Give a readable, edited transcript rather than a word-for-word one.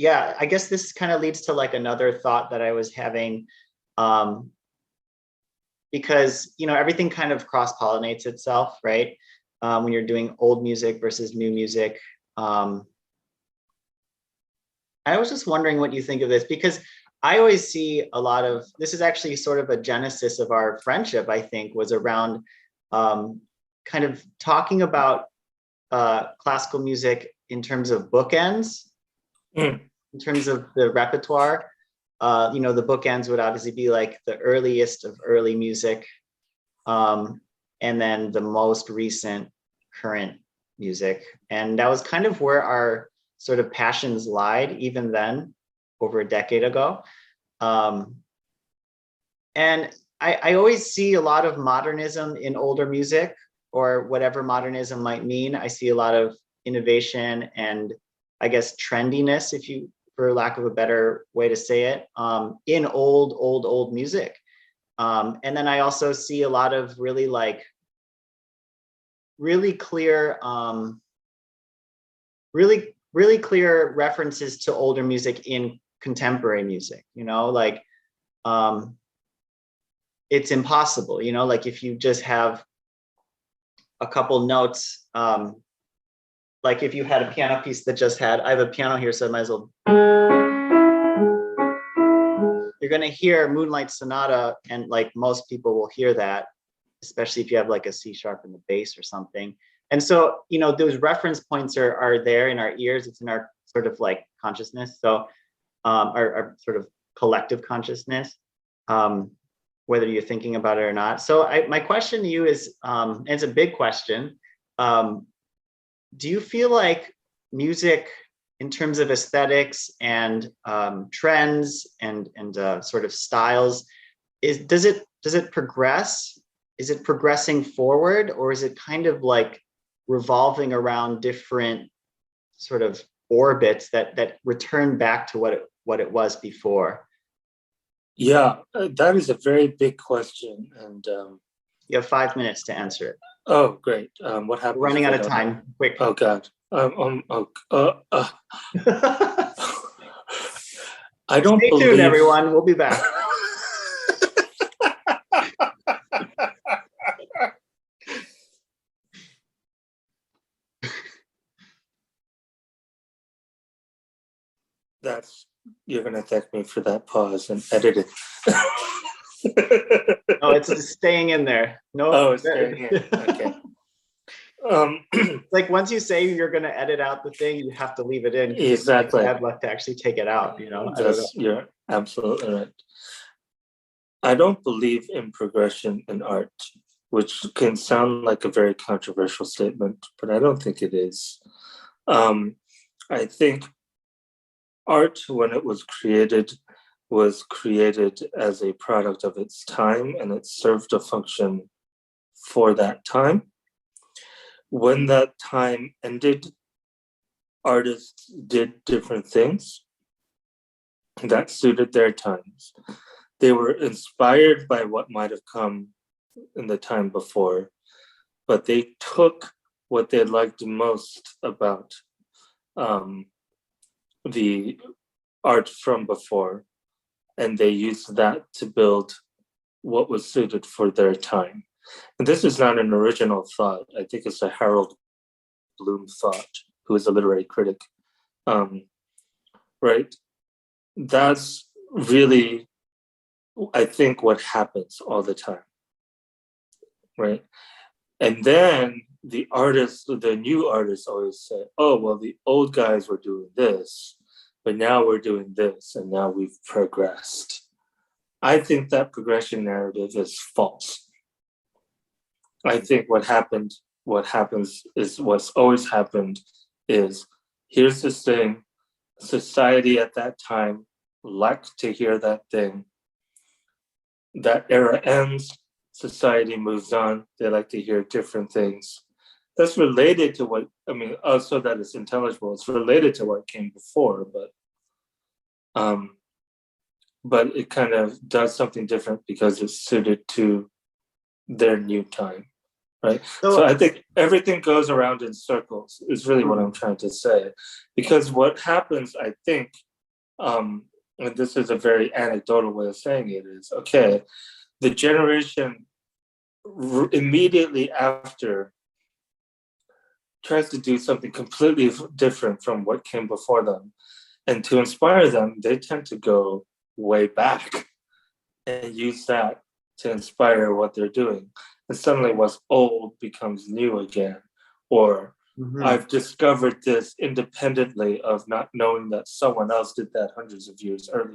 yeah, I guess this kind of leads to like another thought that I was having, um, because, everything kind of cross-pollinates itself, right? When you're doing old music versus new music. I was just wondering what you think of this, because I always see a lot of, this is actually sort of a genesis of our friendship, I think, was around kind of talking about classical music in terms of bookends, in terms of the repertoire. The bookends would obviously be like the earliest of early music, and then the most recent current music. And that was kind of where our sort of passions lied even then, over a decade ago. And I always see a lot of modernism in older music, or whatever modernism might mean. I see a lot of innovation and, I guess, trendiness, for lack of a better way to say it, in old music. And then I also see a lot of really clear, really clear references to older music in contemporary music, it's impossible, like if you just have a couple notes, like if you had a piano piece that just had, I have a piano here, so I might as well, you're gonna hear Moonlight Sonata, and like most people will hear that, especially if you have like a C sharp in the bass or something. And so, those reference points are there in our ears. It's in our sort of like consciousness. So our sort of collective consciousness, whether you're thinking about it or not. So my question to you is, and it's a big question. Do you feel like music, in terms of aesthetics and trends and sort of styles, does it progress? Is it progressing forward, or is it kind of like revolving around different sort of orbits that return back to what it was before? Yeah, that is a very big question, and you have 5 minutes to answer it. Oh, great! What happened? We're running out of time. Quick. Oh God. I don't. Stay tuned, everyone. We'll be back. You're gonna thank me for that pause and edit it. No, it's just staying in there. No. Oh, it's staying in. Okay. Like once you say you're going to edit out the thing, you have to leave it in. Exactly. It's like bad luck to actually take it out. You're absolutely right. I don't believe in progression in art, which can sound like a very controversial statement, but I don't think it is. I think art, when it was created as a product of its time, and it served a function for that time. When that time ended, artists did different things that suited their times. They were inspired by what might have come in the time before, but they took what they liked most about the art from before, and they used that to build what was suited for their time. And this is not an original thought. I think it's a Harold Bloom thought, who is a literary critic. Right? That's really, I think, what happens all the time. Right? And then the new artists always say, oh, well, the old guys were doing this, but now we're doing this, and now we've progressed. I think that progression narrative is false. I think what happens is what's always happened is, here's this thing, society at that time liked to hear that thing. That era ends, society moves on, they like to hear different things. That's related to also that it's intelligible, it's related to what came before, but it kind of does something different because it's suited to their new time. Right. So I think everything goes around in circles is really what I'm trying to say. Because what happens, I think, and this is a very anecdotal way of saying it, is okay, the generation immediately after tries to do something completely different from what came before them. And to inspire them, they tend to go way back and use that to inspire what they're doing. And suddenly what's old becomes new again. Or I've discovered this independently of not knowing that someone else did that hundreds of years earlier.